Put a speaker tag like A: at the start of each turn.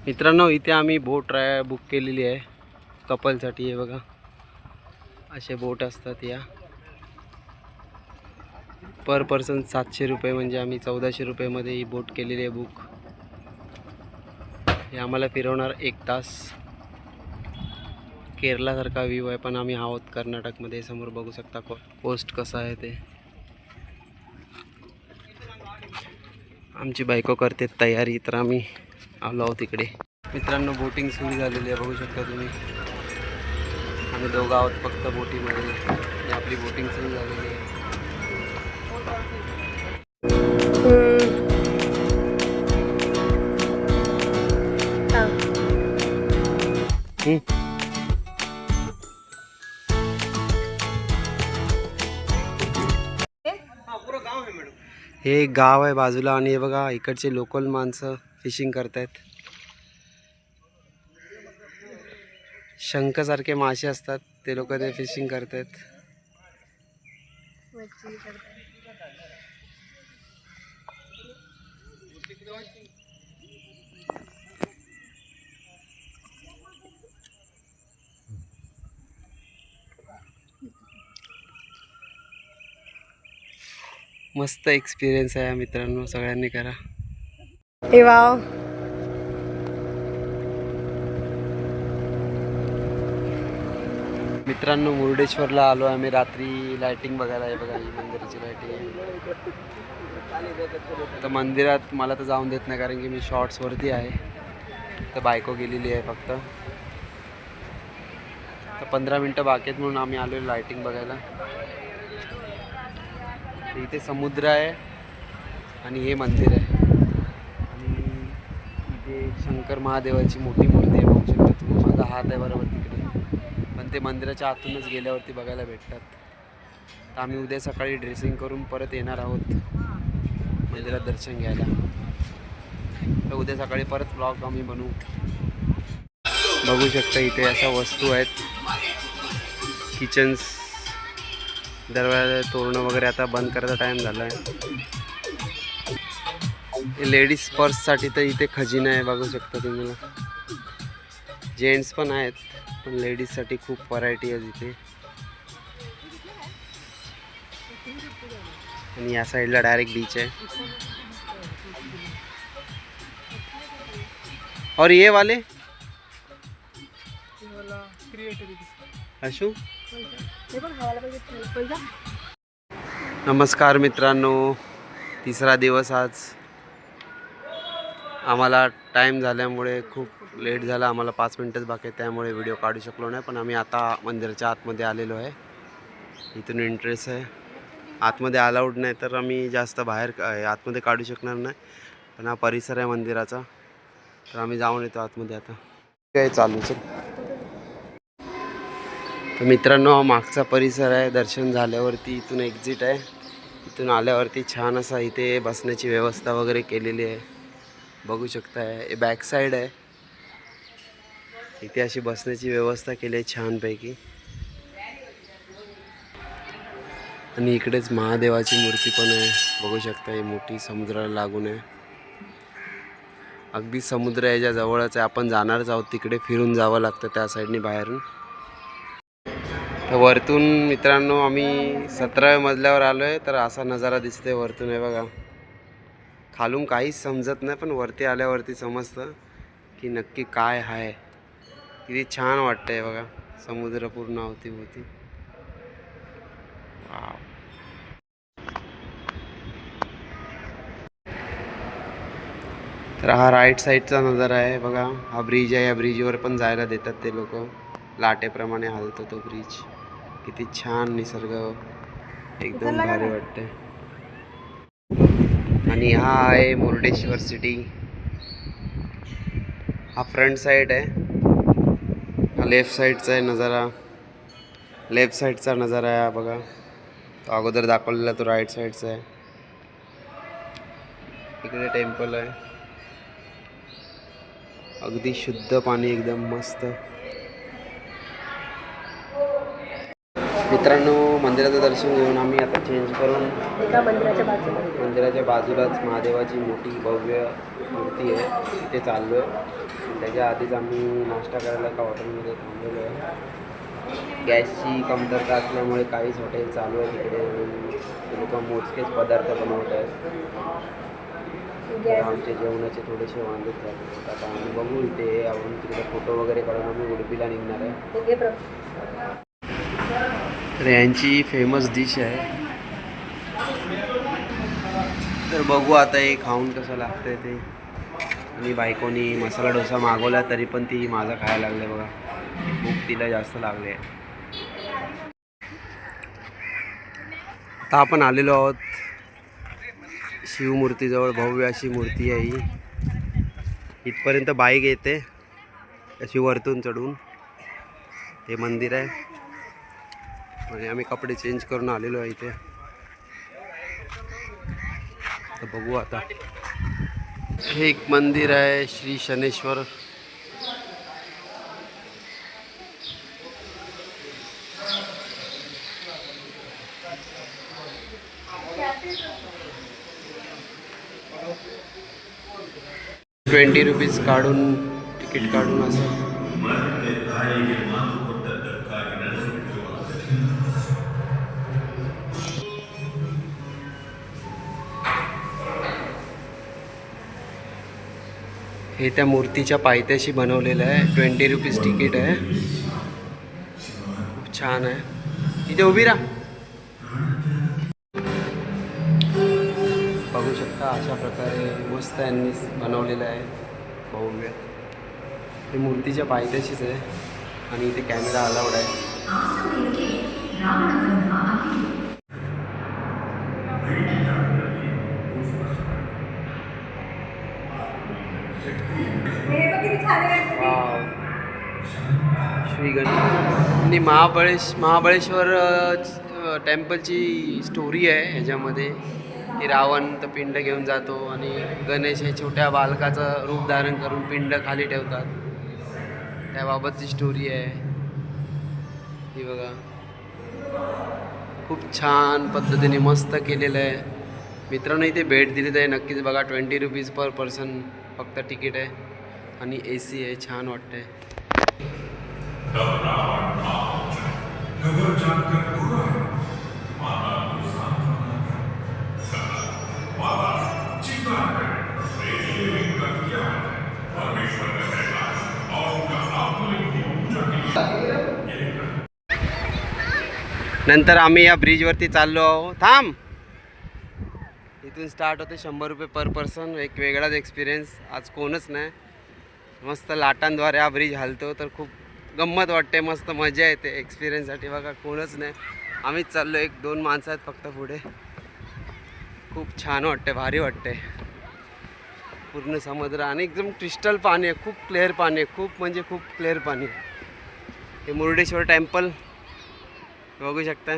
A: मित्रांनो, इथे आम्ही बोट बुक केलेली आहे कपलसाठी. आहे बघा, असे बोट असतात या. पर पर्सन 700 रुपये, म्हणजे आम्ही 1400 रुपयेमध्ये ही बोट केलेली आहे बुक. हे आम्हाला फिरवणार 1 तास. केरलासारखा व्ह्यू आहे, पण आम्ही आहोत कर्नाटकमध्ये. समोर बघू शकता कोस्ट कसं आहे ते. आमची बायको करते तयारी, तर आम्ही आलो आहोत इकडे. मित्रांनो, बोटिंग सुरू झालेली आहे, बघू शकता तुम्ही. आम्ही दोघं आहोत फक्त बोटीमध्ये. आपली बोटिंग सुरू झालेली आहे. हे एक गाव आहे बाजूला, आणि हे बघा इकडचे लोकल माणसं फिशिंग करतायत. शंखसारखे मासे असतात, ते लोक ते फिशिंग करतायत. मस्त एक्सपिरियन्स आहे मित्रांनो, सगळ्यांनी करा.
B: ए वाव.
A: मित्रांनो, मुर्डेश्वरला आलो आम्ही रात्री लाइटिंग बघायला. आहे बघा, ही मंदिराची लाइटिंग. तर मंदिरात मला तर जाऊन देत नाही, कारण की मी शॉर्ट्सवरती आहे. तर बायको गेलेली आहे फक्त. तर 15 मिनटं बाकी आहेत, म्हणून आम्ही आलो लाइटिंग बघायला. इथे समुद्र आहे आणि हे मंदिर आहे, आणि इथे शंकर महादेवाची मोठी मूर्ती आहे, बघू शकता तुम्ही. माझा हात आहे बरोबर तिकडे, पण ते मंदिराच्या आतूनच गेल्यावरती बघायला भेटतात. तर आम्ही उद्या सकाळी ड्रेसिंग करून परत येणार आहोत मंदिरात दर्शन घ्यायला. तर उद्या सकाळी परत ब्लॉग आम्ही बनवू. बघू शकता इथे अशा वस्तू आहेत, किचन्स. दरवाजा तोरणं वगैरे आता बंद करायचा टाईम झाला आहे. लेडीज पर्ससाठी तर इथे खजिना आहे, बघू शकता तुम्ही. जेंट्स पण आहेत, पण लेडीजसाठी खूप व्हरायटी आहे इथे. आणि या साईडला डायरेक्ट बीच आहे. और ये वाले अशू. नमस्कार मित्रांनो, तिसरा दिवस आज. आम्हाला टाईम झाल्यामुळे खूप लेट झाला. आम्हाला 5 मिनटंच बाकी आहे, त्यामुळे व्हिडिओ काढू शकलो नाही. पण आम्ही आता मंदिराच्या आतमध्ये आलेलो आहे. इथून इंटरेस्ट आहे. आतमध्ये अलाउड नाही, तर आम्ही जास्त बाहेर आतमध्ये काढू शकणार नाही. पण हा परिसर आहे मंदिराचा, तर आम्ही जाऊन येतो आतमध्ये आता. काय चालू आहे. तर मित्रांनो, हा मागचा परिसर आहे. दर्शन झाल्यावरती इथून एक्झिट आहे. इथून आल्यावरती छान असा इथे बसण्याची व्यवस्था वगैरे केलेली आहे, बघू शकताय. हे बॅक साईड आहे, इथे अशी बसण्याची व्यवस्था केली आहे छानपैकी. आणि इकडेच महादेवाची मूर्ती पण आहे, बघू शकता. ही मोठी समुद्राला लागून आहे, अगदी समुद्र याच्या जवळच आहे. आपण जाणारच आहोत तिकडे, फिरून जावं लागतं त्या साईडनी बाहेरून. तर वरतून मित्रांनो आम्ही 17व्या मजल्यावर आलो आहे. तर असा नजारा दिसतोय वरतून, आहे बघा. खालून काहीच समजत नाही, पण वरती आल्यावरती समजतं की नक्की काय आहे. किती छान वाटतंय बघा, समुद्र पूर्ण अवतीभोवती. वाव. तर हा राईट साईडचा नजारा आहे बघा. हा ब्रिज आहे, या ब्रिजवर पण जायला देतात ते लोक. लाटेप्रमाणे हलतो तो ब्रिज. किती छान निसर्ग, एकदम भारी वाटते. आणि हा आहे मुर्डेश्वर सिटी. हा फ्रंट साईड आहे, हा लेफ्ट साईडचा आहे नजारा. लेफ्ट साईडचा नजारा आहे बघा, तो अगोदर दाखवलेला तो राईट साईडचा आहे. इकडे टेम्पल आहे, अगदी शुद्ध पाणी, एकदम मस्त. मित्रांनो, मंदिराचं दर्शन घेऊन आम्ही आता चेंज करून
B: एका मंदिराच्या बाजूला
A: मंदिराच्या बाजूलाच महादेवाची मोठी भव्य मूर्ती आहे, तिथे चाललो आहे. त्याच्या आधीच आम्ही नाश्ता करायला एका हॉटेलमध्ये थांबलेलो आहे. गॅसची कमतरता असल्यामुळे काहीच हॉटेल चालू आहे तिकडे. ते लोक मोजकेच पदार्थ बनवत आहेत. आमचे जेवणाचे थोडेसे वांदेच झाले. आता आम्ही बघू इथे आपण तिकडे फोटो वगैरे काढून आम्ही उडुपीला निघणार आहे. तर यांची फेमस डिश आहे, तर बघू आता हे खाऊन कसं लागतंय ते. आणि बायकोनी मसाला डोसा मागवला तरी पण ती माझा खायला लागले बघा. भूक तिला जास्त लागले. आता आपण आलेलो आहोत शिवमूर्तीजवळ. भव्य अशी मूर्ती आहे ही. इथपर्यंत बाईक येते अशी वरतून चढून. हे मंदिर आहे आणि आम्ही कपडे चेंज करून आलेलो आहे इथे. तर बघू आता. हे एक मंदिर आहे श्री शनेश्वर. ₹20 काढून तिकीट काढून असं. हे त्या मूर्तीच्या पायथ्याशी बनवलेलं आहे. ₹20 तिकीट आहे. खूप छान आहे. इथे उभी राहा. बघू शकता अशा प्रकारे मस्त यांनी बनवलेलं आहे भव्य. हे मूर्तीच्या पायथ्याशीच आहे आणि इथे कॅमेरा अलाउड आहे. श्री गणेश आणि महाबळेश्वर टेम्पलची स्टोरी आहे ह्याच्यामध्ये, की रावण तर पिंड घेऊन जातो आणि गणेश हे छोट्या बालकाचं रूप धारण करून पिंड खाली ठेवतात. त्याबाबतची स्टोरी आहे ही बघा. खूप छान पद्धतीने मस्त केलेलं आहे. मित्रांनो इथे भेट दिली तर नक्कीच बघा. ₹20 पर पर्सन फक्त तिकीट आहे आणि AC आहे. छान वाटतंय. नंतर आम्ही या ब्रिजवरती चाललो आहोत. थांब. इथून स्टार्ट होते ₹100 पर पर्सन. एक वेगळाच एक्सपिरियन्स. आज कोणच नाही. मस्त लाटांद्वारे हा ब्रिज हलतो तर खूप गंमत वाटते. मस्त मजा येते एक्सपिरियन्ससाठी. बघा कोणच नाही. आम्हीच चाललो. 1-2 माणसं आहेत फक्त पुढे. खूप छान वाटते. भारी वाटते. पूर्ण समुद्र आणि एकदम क्रिस्टल पाणी आहे. खूप क्लिअर पाणी आहे. खूप म्हणजे खूप क्लिअर पाणी. हे मुरुडेश्वर टेम्पल बघू शकता.